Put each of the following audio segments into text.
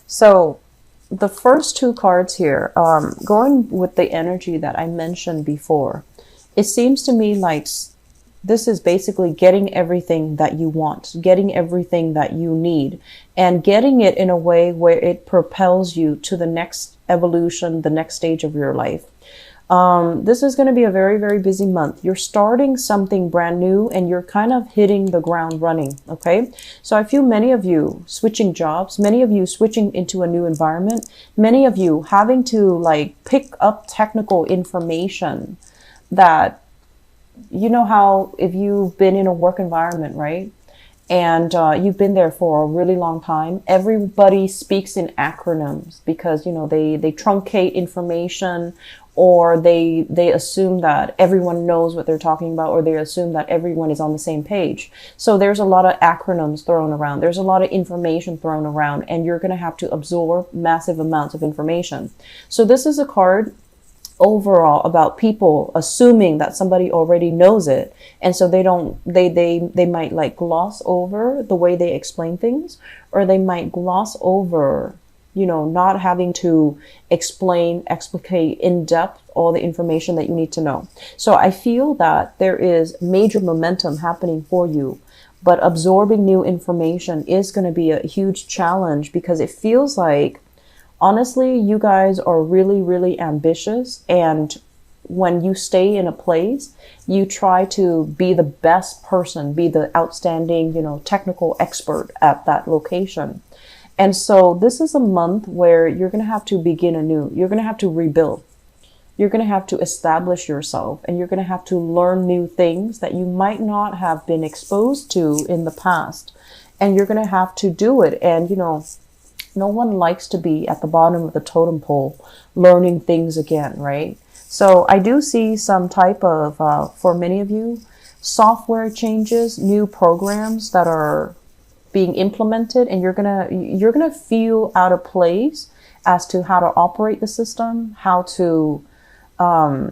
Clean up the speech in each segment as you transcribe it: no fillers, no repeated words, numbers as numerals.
So the first two cards here, going with the energy that I mentioned before, it seems to me like this is basically getting everything that you want, getting everything that you need, and getting it in a way where it propels you to the next evolution, the next stage of your life. This is going to be a very, very busy month. You're starting something brand new and you're kind of hitting the ground running. Okay. So I feel many of you switching jobs, many of you switching into a new environment, many of you having to like pick up technical information that, you know, how if you've been in a work environment, right? And you've been there for a really long time. Everybody speaks in acronyms because, you know, they truncate information, or they assume that everyone knows what they're talking about, or they assume that everyone is on the same page. So there's a lot of acronyms thrown around. There's a lot of information thrown around, and you're going to have to absorb massive amounts of information. So this is a card overall about people assuming that somebody already knows it, and so they might like gloss over the way they explain things, or they might gloss over, you know, not having to explicate in depth all the information that you need to know. So I feel that there is major momentum happening for you, but absorbing new information is going to be a huge challenge, because it feels like, honestly, you guys are really, really ambitious. And when you stay in a place, you try to be the best person, be the outstanding, you know, technical expert at that location. And so this is a month where you're going to have to begin anew. You're going to have to rebuild. You're going to have to establish yourself, and you're going to have to learn new things that you might not have been exposed to in the past. And you're going to have to do it. And, you know, no one likes to be at the bottom of the totem pole learning things again, right? So I do see some type of, for many of you, software changes, new programs that are being implemented, and you're gonna feel out of place as to how to operate the system, how to, I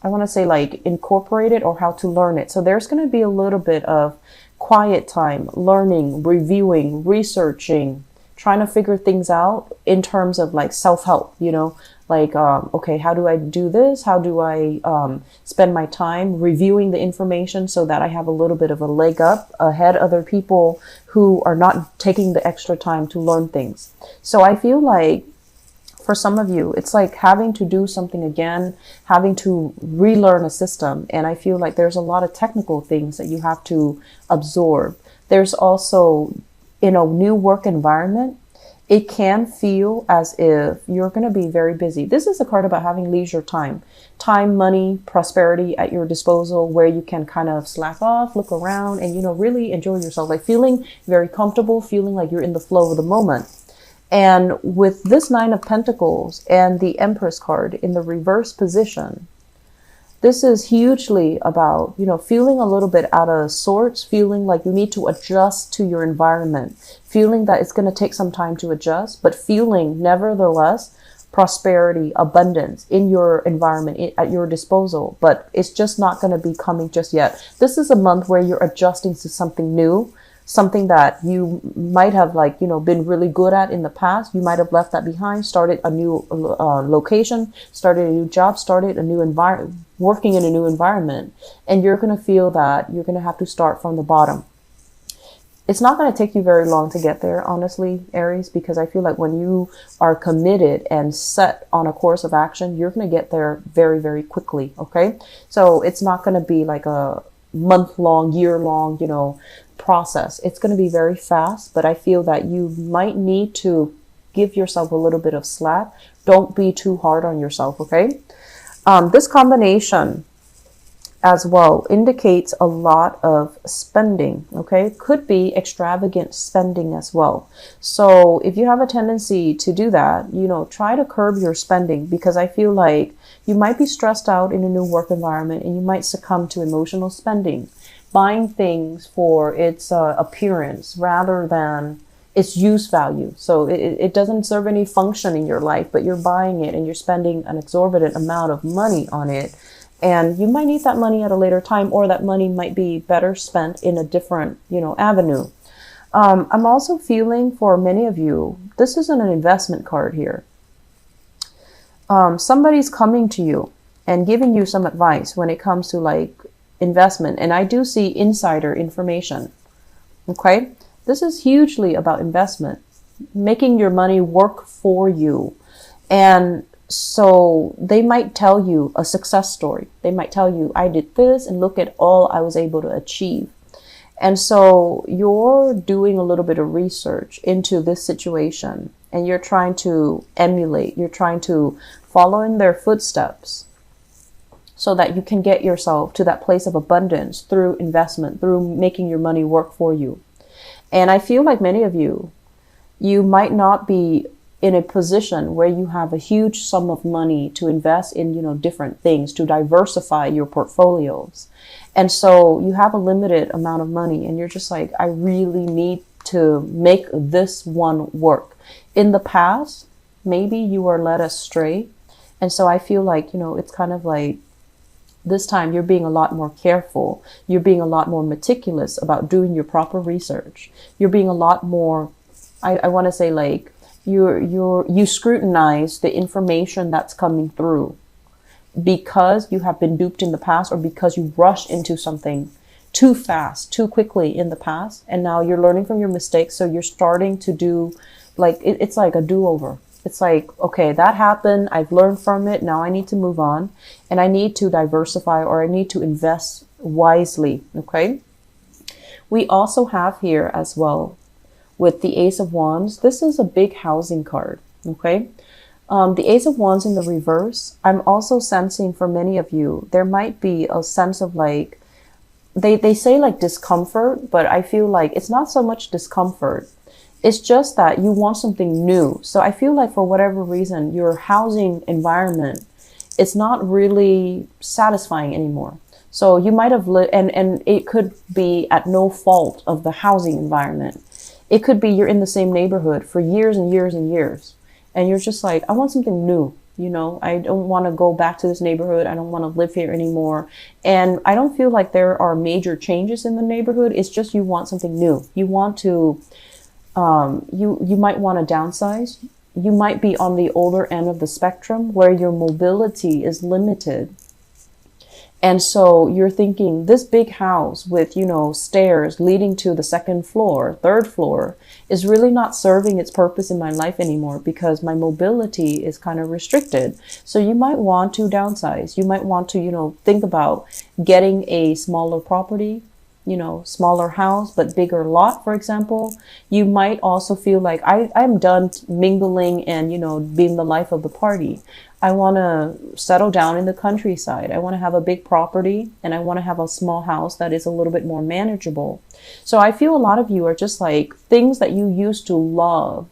want to say like incorporate it, or how to learn it. So there's going to be a little bit of quiet time, learning, reviewing, researching, trying to figure things out in terms of like self-help, you know, like, okay, how do I do this? How do I spend my time reviewing the information so that I have a little bit of a leg up ahead of other people who are not taking the extra time to learn things. So I feel like for some of you, it's like having to do something again, having to relearn a system. And I feel like there's a lot of technical things that you have to absorb. There's also, in a new work environment, it can feel as if you're going to be very busy. This is a card about having leisure time, money, prosperity at your disposal, where you can kind of slack off, look around, and, you know, really enjoy yourself, like feeling very comfortable, feeling like you're in the flow of the moment. And with this Nine of Pentacles and the Empress card in the reverse position, this is hugely about, you know, feeling a little bit out of sorts, feeling like you need to adjust to your environment, feeling that it's going to take some time to adjust, but feeling nevertheless prosperity, abundance in your environment at your disposal. But it's just not going to be coming just yet. This is a month where you're adjusting to something new, something that you might have, like, you know, been really good at in the past. You might have left that behind, started a new location, started a new job, started a new environment, working in a new environment. And you're going to feel that you're going to have to start from the bottom. It's not going to take you very long to get there, honestly, Aries, because I feel like when you are committed and set on a course of action, you're going to get there very, very quickly. Okay. So it's not going to be like a month-long, year-long, you know, process. It's going to be very fast, but I feel that you might need to give yourself a little bit of slack. Don't be too hard on yourself, okay? This combination as well indicates a lot of spending, okay? Could be extravagant spending as well. So if you have a tendency to do that, you know, try to curb your spending, because I feel like you might be stressed out in a new work environment and you might succumb to emotional spending, buying things for its appearance rather than its use value. So it doesn't serve any function in your life, but you're buying it and you're spending an exorbitant amount of money on it. And you might need that money at a later time, or that money might be better spent in a different, you know, avenue. I'm also feeling for many of you, this isn't an investment card here. Somebody's coming to you and giving you some advice when it comes to like investment. And I do see insider information. Okay. This is hugely about investment, making your money work for you. And so they might tell you a success story. They might tell you, I did this and look at all I was able to achieve. And so you're doing a little bit of research into this situation and you're trying to emulate, you're trying to follow in their footsteps so that you can get yourself to that place of abundance through investment, through making your money work for you. And I feel like many of you, you might not be in a position where you have a huge sum of money to invest in, different things, to diversify your portfolios. And so you have a limited amount of money and you're just like, I really need to make this one work. In the past, maybe you were led astray. And so I feel like, it's kind of like this time you're being a lot more careful. You're being a lot more meticulous about doing your proper research. You're being a lot more, I want to say like, you scrutinize the information that's coming through because you have been duped in the past or because you rushed into something too fast, too quickly in the past. And now you're learning from your mistakes. So you're starting to do like, it's like a do-over. It's like, okay, that happened. I've learned from it. Now I need to move on and I need to diversify or I need to invest wisely. Okay. We also have here as well with the Ace of Wands. This is a big housing card. Okay. The Ace of Wands in the reverse, I'm also sensing for many of you, there might be a sense of like, they say like discomfort, but I feel like it's not so much discomfort. It's just that you want something new. So I feel like for whatever reason, your housing environment, it's not really satisfying anymore. So you might have lived, and it could be at no fault of the housing environment. It could be you're in the same neighborhood for years and years and years. And you're just like, I want something new. I don't want to go back to this neighborhood. I don't want to live here anymore. And I don't feel like there are major changes in the neighborhood. It's just you want something new. You want to, you might want to downsize. You might be on the older end of the spectrum where your mobility is limited. And so you're thinking this big house with, stairs leading to the second floor, third floor is really not serving its purpose in my life anymore because my mobility is kind of restricted. So you might want to downsize. You might want to, think about getting a smaller property, smaller house, but bigger lot, for example. You might also feel like I'm done mingling and, being the life of the party. I want to settle down in the countryside. I want to have a big property and I want to have a small house that is a little bit more manageable. So I feel a lot of you are just like things that you used to love,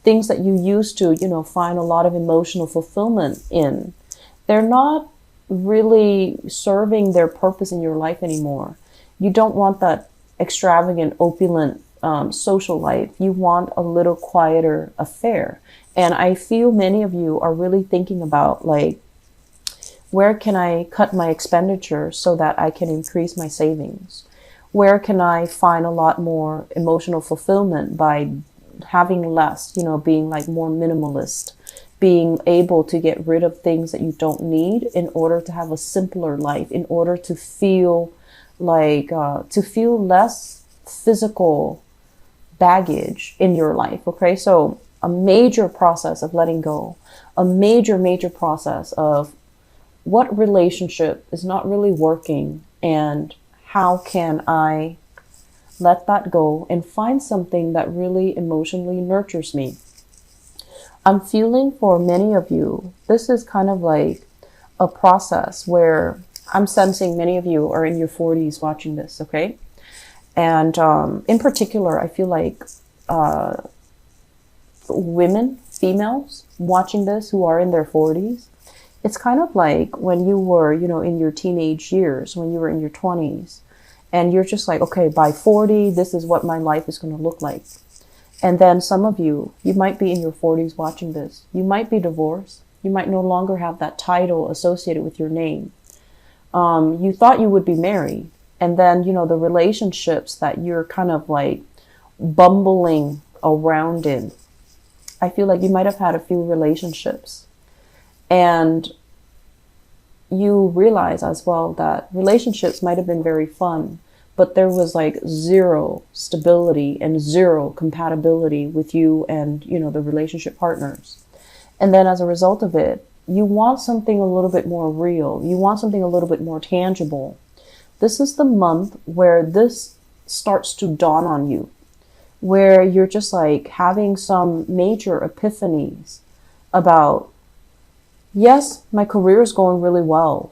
things that you used to, find a lot of emotional fulfillment in. They're not really serving their purpose in your life anymore. You don't want that extravagant, opulent social life. You want a little quieter affair. And I feel many of you are really thinking about like, where can I cut my expenditure so that I can increase my savings? Where can I find a lot more emotional fulfillment by having less, being like more minimalist, being able to get rid of things that you don't need in order to have a simpler life, in order to feel like, to feel less physical baggage in your life. Okay. So a major process of letting go, a major process of what relationship is not really working and how can I let that go and find something that really emotionally nurtures me. I'm feeling for many of you, this is kind of like a process where I'm sensing many of you are in your 40s watching this. Okay. And in particular, I feel like women, females watching this who are in their 40s, it's kind of like when you were, in your teenage years, when you were in your 20s, and you're just like, okay, by 40, this is what my life is going to look like. And then some of you might be in your 40s watching this. You might be divorced. You might no longer have that title associated with your name. You thought you would be married. And then, the relationships that you're kind of like bumbling around in. I feel like you might have had a few relationships, and you realize as well that relationships might have been very fun, but there was like zero stability and zero compatibility with you and, the relationship partners. And then as a result of it, you want something a little bit more real. You want something a little bit more tangible. This is the month where this starts to dawn on you, where you're just like having some major epiphanies about, yes, my career is going really well,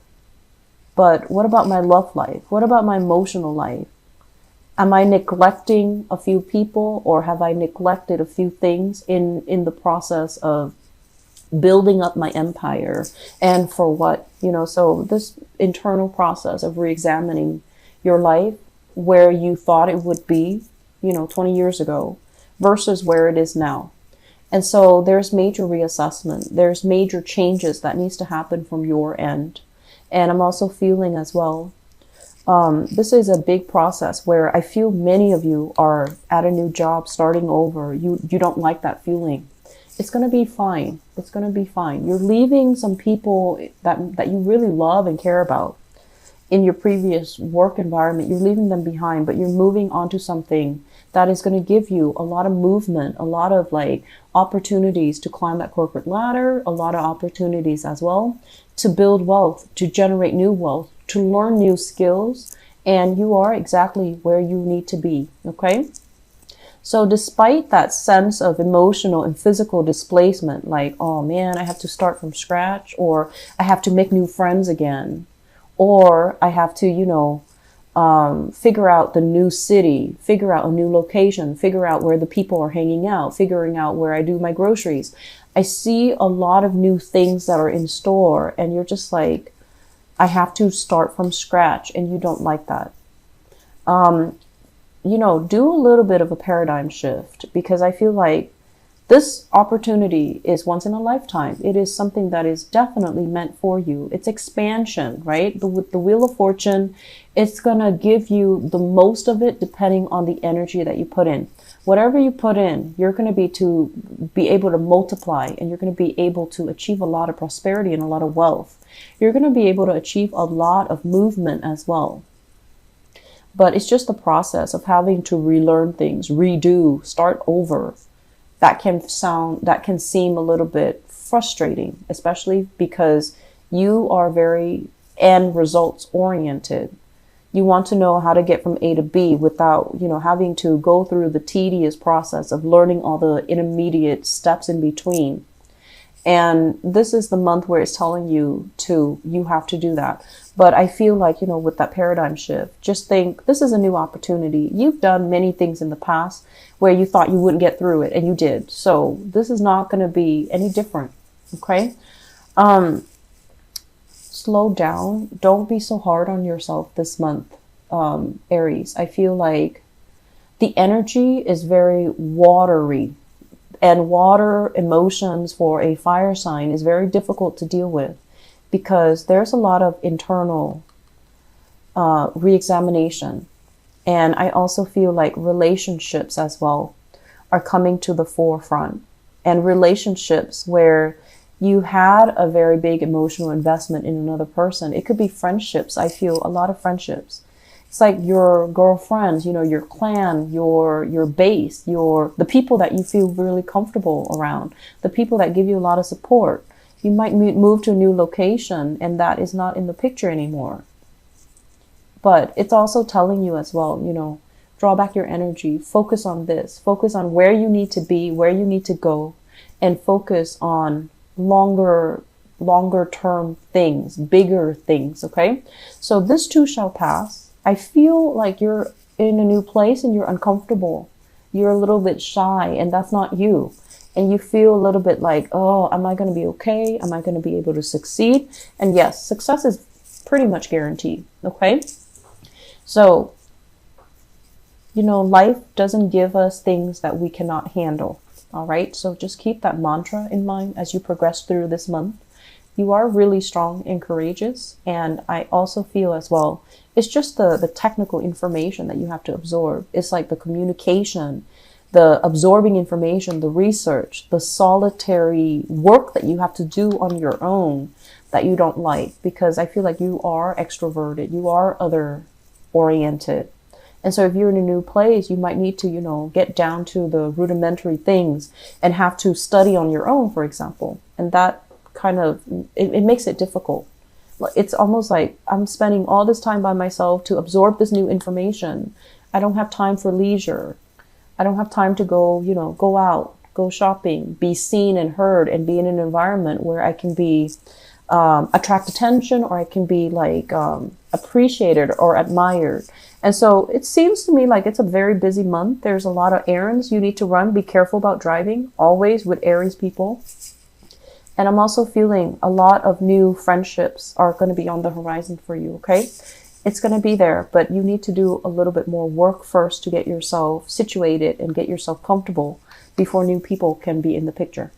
but what about my love life? What about my emotional life? Am I neglecting a few people, or have I neglected a few things in the process of building up my empire? And for what? So this internal process of re-examining your life, where you thought it would be, 20 years ago versus where it is now. And so there's major reassessment. There's major changes that needs to happen from your end. And I'm also feeling as well, this is a big process where I feel many of you are at a new job, starting over. You don't like that feeling. It's going to be fine. It's going to be fine. You're leaving some people that you really love and care about in your previous work environment. You're leaving them behind, but you're moving on to something that is going to give you a lot of movement, a lot of like opportunities to climb that corporate ladder, a lot of opportunities as well to build wealth, to generate new wealth, to learn new skills, and you are exactly where you need to be, okay? So despite that sense of emotional and physical displacement, like, oh man, I have to start from scratch, or I have to make new friends again, or I have to, figure out the new city, figure out a new location, figure out where the people are hanging out, figuring out where I do my groceries. I see a lot of new things that are in store, and you're just like, I have to start from scratch, and you don't like that. Do a little bit of a paradigm shift, because I feel like this opportunity is once in a lifetime. It is something that is definitely meant for you. It's expansion, right? With the Wheel of Fortune, it's going to give you the most of it depending on the energy that you put in. Whatever you put in, you're going to be able to multiply, and you're going to be able to achieve a lot of prosperity and a lot of wealth. You're going to be able to achieve a lot of movement as well. But it's just the process of having to relearn things, redo, start over. That can seem a little bit frustrating, especially because you are very end results oriented. You want to know how to get from A to B without, having to go through the tedious process of learning all the intermediate steps in between. And this is the month where it's telling you have to do that. But I feel like, with that paradigm shift, just think this is a new opportunity. You've done many things in the past where you thought you wouldn't get through it, and you did. So this is not going to be any different. Okay. Slow down. Don't be so hard on yourself this month, Aries. I feel like the energy is very watery. And water emotions for a fire sign is very difficult to deal with, because there's a lot of internal re-examination. And I also feel like relationships as well are coming to the forefront. And relationships where you had a very big emotional investment in another person. It could be friendships. I feel a lot of friendships. It's like your girlfriends, your clan, your base, the people that you feel really comfortable around, the people that give you a lot of support. You might move to a new location, and that is not in the picture anymore. But it's also telling you as well, draw back your energy, focus on this, focus on where you need to be, where you need to go, and focus on longer term things, bigger things. Okay. So this too shall pass. I feel like you're in a new place and you're uncomfortable. You're a little bit shy, and that's not you. And you feel a little bit like, oh, am I going to be okay? Am I going to be able to succeed? And yes, success is pretty much guaranteed. Okay. So, life doesn't give us things that we cannot handle. All right. So just keep that mantra in mind as you progress through this month. You are really strong and courageous. And I also feel as well, it's just the technical information that you have to absorb. It's like the communication the absorbing information, the research, the solitary work that you have to do on your own that you don't like, because I feel like you are extroverted, you are other oriented. And so if you're in a new place, you might need to, you know, get down to the rudimentary things and have to study on your own, for example. And that kind of, it makes it difficult. It's almost like I'm spending all this time by myself to absorb this new information. I don't have time for leisure. I don't have time to go, you know, go out, go shopping, be seen and heard, and be in an environment where I can be, attract attention, or I can be like, appreciated or admired. And so it seems to me like it's a very busy month. There's a lot of errands you need to run. Be careful about driving, always with Aries people. And I'm also feeling a lot of new friendships are going to be on the horizon for you, okay? It's going to be there, but you need to do a little bit more work first to get yourself situated and get yourself comfortable before new people can be in the picture.